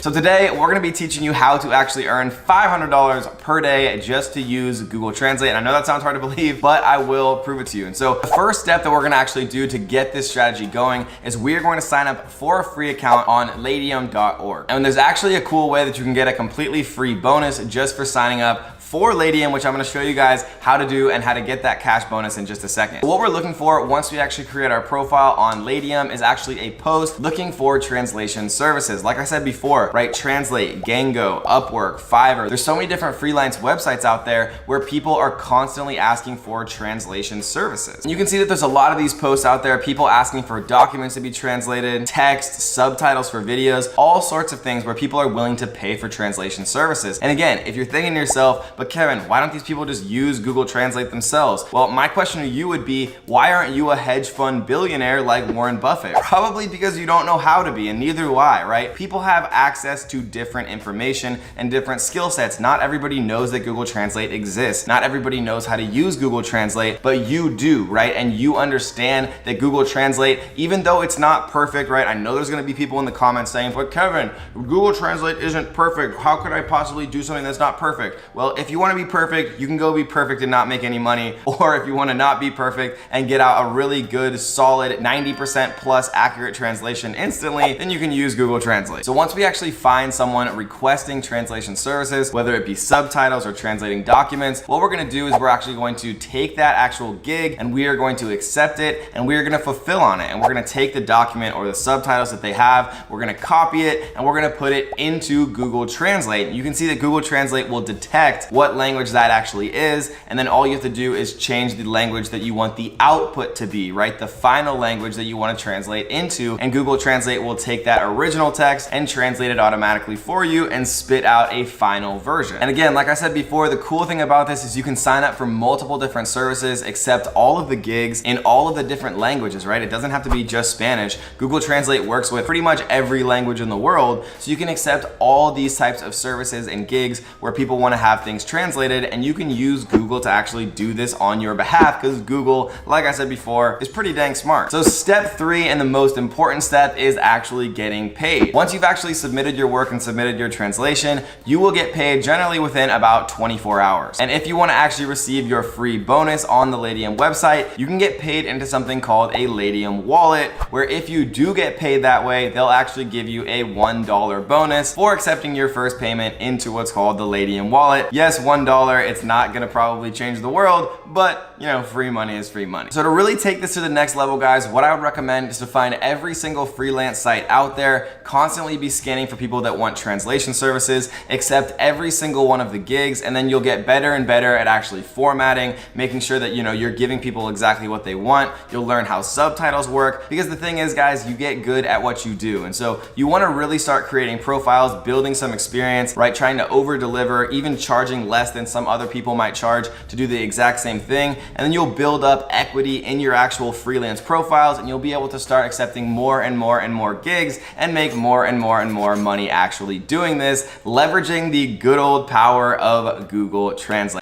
So today we're gonna be teaching you how to actually earn $500 per day just to use Google Translate. And I know that sounds hard to believe, but I will prove it to you. And so the first step that we're gonna actually do to get this strategy going is we are going to sign up for a free account on Ladium.org. And there's actually a cool way that you can get a completely free bonus just for signing up for Ladium, which I'm gonna show you guys how to do and how to get that cash bonus in just a second. What we're looking for once we actually create our profile on Ladium is actually a post looking for translation services. Like I said before, right? Translate, Gango, Upwork, Fiverr. There's so many different freelance websites out there where people are constantly asking for translation services. And you can see that there's a lot of these posts out there, people asking for documents to be translated, text, subtitles for videos, all sorts of things where people are willing to pay for translation services. And again, if you're thinking to yourself, but Kevin, why don't these people just use Google Translate themselves? Well, my question to you would be, why aren't you a hedge fund billionaire like Warren Buffett? Probably because you don't know how to be, and neither do I, right? People have access to different information and different skill sets. Not everybody knows that Google Translate exists. Not everybody knows how to use Google Translate, but you do, right? And you understand that Google Translate, even though it's not perfect, right? I know there's gonna be people in the comments saying, but Kevin, Google Translate isn't perfect. How could I possibly do something that's not perfect? Well, if you want to be perfect, you can go be perfect and not make any money. Or if you want to not be perfect and get out a really good, solid 90% plus accurate translation instantly, then you can use Google Translate. So once we actually find someone requesting translation services, whether it be subtitles or translating documents, what we're going to do is we're actually going to take that actual gig and we are going to accept it and we are going to fulfill on it. And we're going to take the document or the subtitles that they have, we're going to copy it and we're going to put it into Google Translate. You can see that Google Translate will detect what language that actually is, and then all you have to do is change the language that you want the output to be, right? The final language that you want to translate into, and Google Translate will take that original text and translate it automatically for you and spit out a final version. And again, like I said before, the cool thing about this is you can sign up for multiple different services, accept all of the gigs in all of the different languages, right? It doesn't have to be just Spanish. Google Translate works with pretty much every language in the world, so you can accept all these types of services and gigs where people want to have things translated, and you can use Google to actually do this on your behalf because Google, like I said before, is pretty dang smart. So step 3 and the most important step is actually getting paid. Once you've actually submitted your work and submitted your translation, you will get paid generally within about 24 hours. And if you want to actually receive your free bonus on the Ladium website, you can get paid into something called a Ladium wallet, where if you do get paid that way, they'll actually give you a $1 bonus for accepting your first payment into what's called the Ladium wallet. Yes, $1, it's not gonna probably change the world, but you know, free money is free money. So to really take this to the next level, guys, what I would recommend is to find every single freelance site out there, constantly be scanning for people that want translation services, accept every single one of the gigs, and then you'll get better and better at actually formatting, making sure that you know you're giving people exactly what they want. You'll learn how subtitles work, because the thing is, guys, you get good at what you do. And so you wanna really start creating profiles, building some experience, right? Trying to over deliver, even charging less than some other people might charge to do the exact same thing. And then you'll build up equity in your actual freelance profiles, and you'll be able to start accepting more and more and more gigs and make more and more and more money actually doing this, leveraging the good old power of Google Translate.